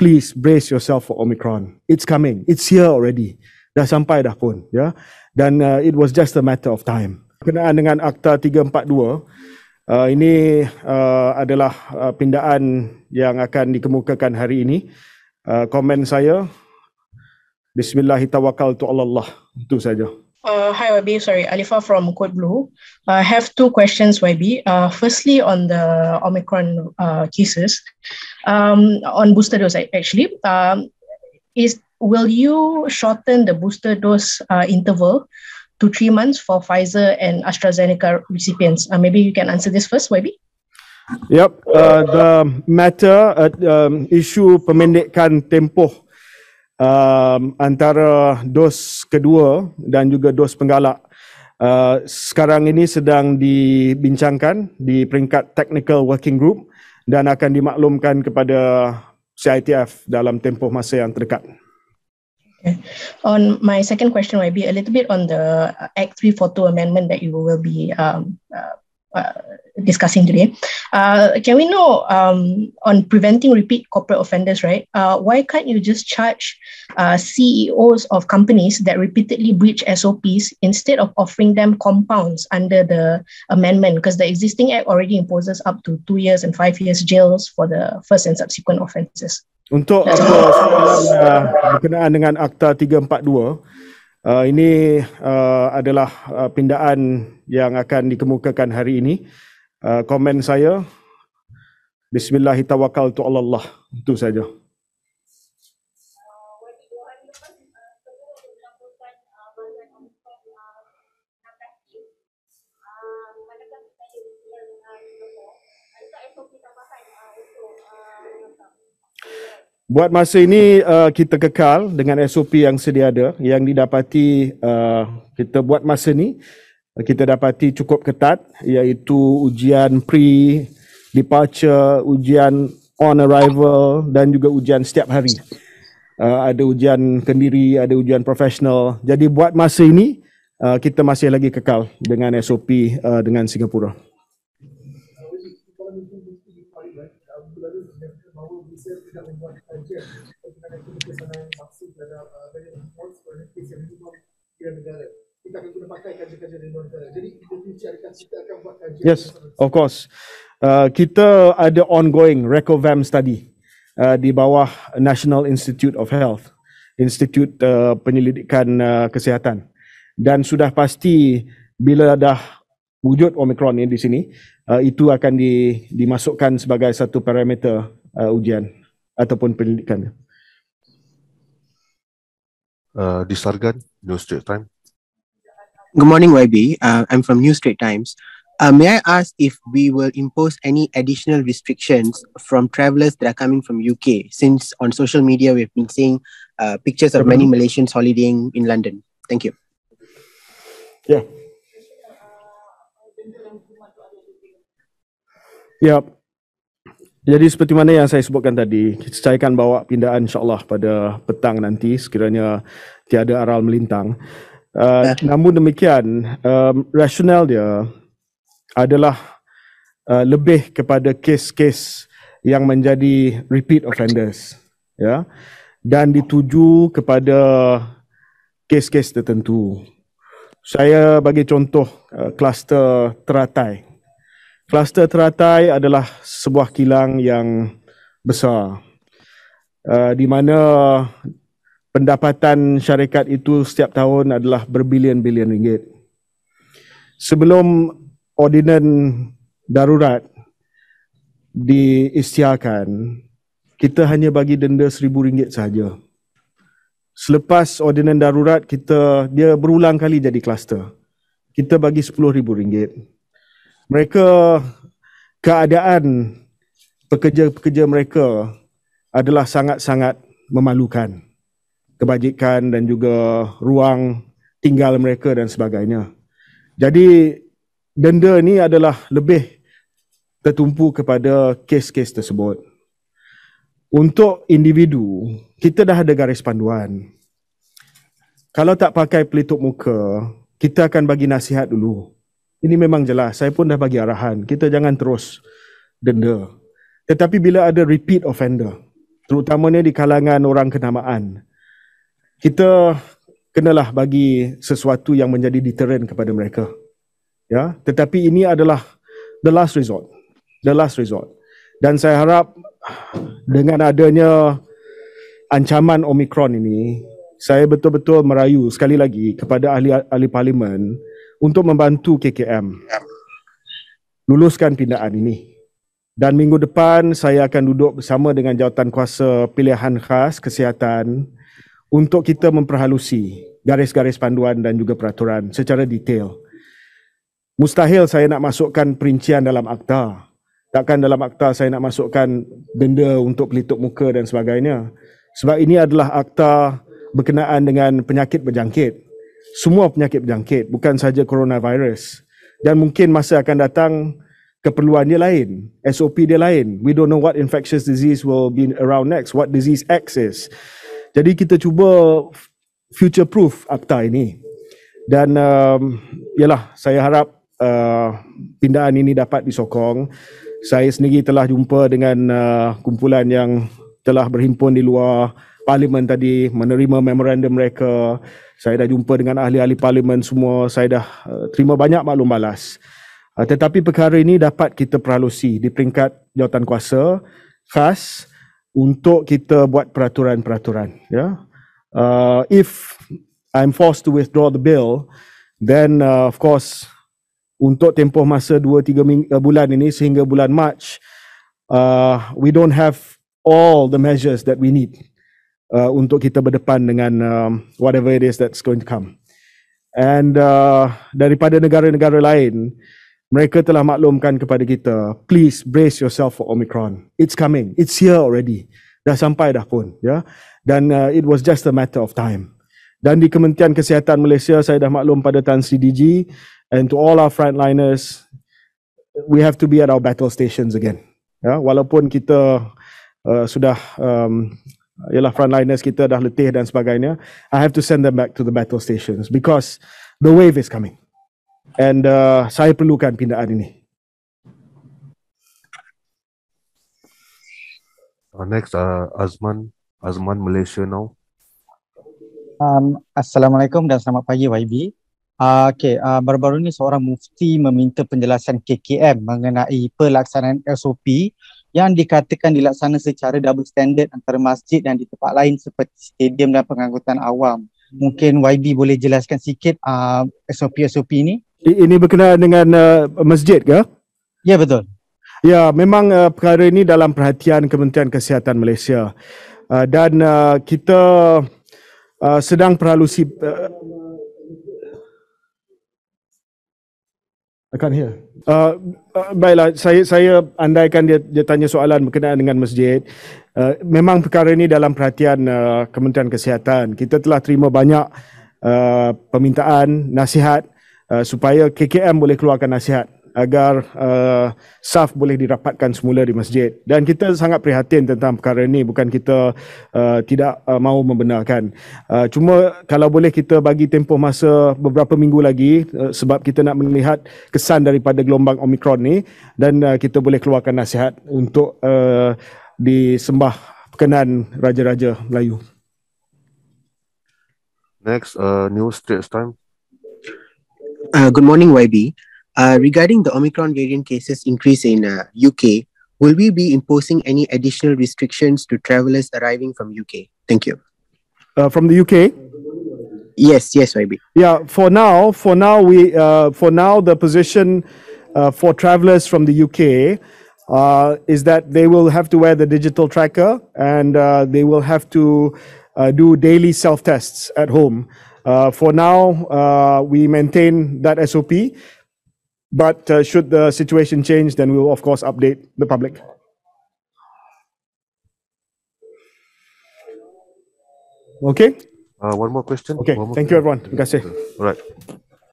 please brace yourself for Omicron. It's coming. It's here already. Dah sampai dah pun, ya. Dan it was just a matter of time. Berkenaan dengan Akta 342, ini adalah pindaan yang akan dikemukakan hari ini. Komen saya, Bismillahirrahmanirrahim. Itu saja. Hi YB, sorry, Alifa from Code Blue. I have two questions, YB. Firstly, on the Omicron cases, on booster dose actually, will you shorten the booster dose interval to 3 months for Pfizer and AstraZeneca recipients? Maybe you can answer this first, YB. Yep, the matter isu pemendekkan tempoh antara dos kedua dan juga dos penggalak sekarang ini sedang dibincangkan di peringkat Technical Working Group dan akan dimaklumkan kepada CITF dalam tempoh masa yang terdekat. Okay. On my second question, might be a little bit on the Act 342 amendment that you will be discussing today. Can we know on preventing repeat corporate offenders, right? Why can't you just charge CEOs of companies that repeatedly breach SOPs instead of offering them compounds under the amendment? Because the existing act already imposes up to 2 years and 5 years jails for the first and subsequent offences. Untuk soalan berkenaan dengan Akta 342, ini adalah pindaan yang akan dikemukakan hari ini. Komen saya, Bismillahirrahmanirrahim. Itu saja. Buat masa ini kita kekal dengan SOP yang sedia ada, yang didapati kita buat masa ni kita dapati cukup ketat, iaitu ujian pre-departure, ujian on arrival dan juga ujian setiap hari. Ada ujian kendiri, ada ujian profesional. Jadi buat masa ini kita masih lagi kekal dengan SOP dengan Singapura. Yes, of course. Kita ada ongoing RECOVAM study di bawah National Institute of Health, Institut Penyelidikan Kesihatan. Dan sudah pasti bila dah wujud Omicron di sini, itu akan dimasukkan sebagai satu parameter ujian ataupun penyelidikan. Disargan, New Straits Times. Good morning, YB. I'm from New Straits Times. May I ask if we will impose any additional restrictions from travellers that are coming from UK, since on social media we've been seeing pictures of many Malaysians holidaying in London? Thank you. Yeah. Ya. Jadi seperti mana yang saya sebutkan tadi, saya akan bawa pindaan insya-Allah pada petang nanti sekiranya tiada aral melintang. Namun demikian, rasional dia adalah lebih kepada kes-kes yang menjadi repeat offenders, ya, dan dituju kepada kes-kes tertentu. Saya bagi contoh kluster Teratai. Kluster Teratai adalah sebuah kilang yang besar, di mana pendapatan syarikat itu setiap tahun adalah berbilion-bilion ringgit. Sebelum ordinan darurat diisytiharkan, kita hanya bagi denda RM1,000 sahaja. Selepas ordinan darurat, dia berulang kali jadi kluster. Kita bagi RM10,000. Mereka, keadaan pekerja-pekerja mereka adalah sangat-sangat memalukan. Kebajikan dan juga ruang tinggal mereka dan sebagainya. Jadi denda ni adalah lebih tertumpu kepada kes-kes tersebut. Untuk individu, kita dah ada garis panduan. Kalau tak pakai pelitup muka, kita akan bagi nasihat dulu. Ini memang jelas, saya pun dah bagi arahan. Kita jangan terus denda. Tetapi bila ada repeat offender, terutamanya di kalangan orang kenamaan. Kita kenalah bagi sesuatu yang menjadi deterrent kepada mereka. Ya, tetapi ini adalah the last resort. The last resort. Dan saya harap dengan adanya ancaman Omicron ini, saya betul-betul merayu sekali lagi kepada ahli-ahli parlimen untuk membantu KKM luluskan pindaan ini. Dan minggu depan saya akan duduk bersama dengan Jawatankuasa Pilihan Khas Kesihatan untuk kita memperhalusi garis-garis panduan dan juga peraturan secara detail. Mustahil saya nak masukkan perincian dalam akta. Takkan dalam akta saya nak masukkan denda untuk pelitup muka dan sebagainya. Sebab ini adalah akta berkenaan dengan penyakit berjangkit. Semua penyakit berjangkit, bukan saja coronavirus. Dan mungkin masa akan datang keperluan dia lain, SOP dia lain. We don't know what infectious disease will be around next, what disease X is. Jadi kita cuba future proof akta ini. Dan yalah, saya harap pindaan ini dapat disokong. Saya sendiri telah jumpa dengan kumpulan yang telah berhimpun di luar parlimen tadi, menerima memorandum mereka. Saya dah jumpa dengan ahli-ahli parlimen semua. Saya dah terima banyak maklum balas. Tetapi perkara ini dapat kita perhalusi di peringkat Jawatankuasa khas untuk kita buat peraturan-peraturan. Ya. If I'm forced to withdraw the bill, then of course untuk tempoh masa 2-3 bulan ini sehingga bulan Mac, we don't have all the measures that we need untuk kita berdepan dengan whatever it is that's going to come. And daripada negara-negara lain, mereka telah maklumkan kepada kita, please brace yourself for Omicron. It's coming. It's here already. Dah sampai dah pun. Ya. Dan it was just a matter of time. Dan di Kementerian Kesihatan Malaysia, saya dah maklum pada Tan Sri DG, and to all our frontliners, we have to be at our battle stations again. Ya. Walaupun kita sudah, yalah, frontliners kita dah letih dan sebagainya, I have to send them back to the battle stations because the wave is coming. And saya perlukan pindaan ini. Next, Azman Malaysia Now. Assalamualaikum dan selamat pagi YB. Baru-baru ini seorang mufti meminta penjelasan KKM mengenai pelaksanaan SOP yang dikatakan dilaksanakan secara double standard antara masjid dan di tempat lain seperti stadium dan pengangkutan awam. Mungkin YB boleh jelaskan sikit SOP ini? Ini berkenaan dengan masjid ke? Ya, betul. Ya, memang perkara ini dalam perhatian Kementerian Kesihatan Malaysia. Dan kita sedang perhalusi. I can't hear. Baiklah, saya andaikan dia tanya soalan berkenaan dengan masjid. Memang perkara ini dalam perhatian Kementerian Kesihatan. Kita telah terima banyak permintaan, nasihat supaya KKM boleh keluarkan nasihat agar saf boleh dirapatkan semula di masjid. Dan kita sangat prihatin tentang perkara ini, bukan kita tidak mahu membenarkan. Cuma kalau boleh kita bagi tempoh masa beberapa minggu lagi sebab kita nak melihat kesan daripada gelombang Omicron ni, dan kita boleh keluarkan nasihat untuk disembah berkenan Raja-Raja Melayu. Next, New Straits Time. Good morning, YB. Regarding the Omicron variant cases increase in UK, will we be imposing any additional restrictions to travellers arriving from UK? Thank you. From the UK? Yes, YB. Yeah, for now, the position for travellers from the UK is that they will have to wear the digital tracker and they will have to do daily self-tests at home. For now, we maintain that SOP, but should the situation change, then we will of course update the public. Okay? One more question. Okay, thank you everyone. Terima kasih. All right.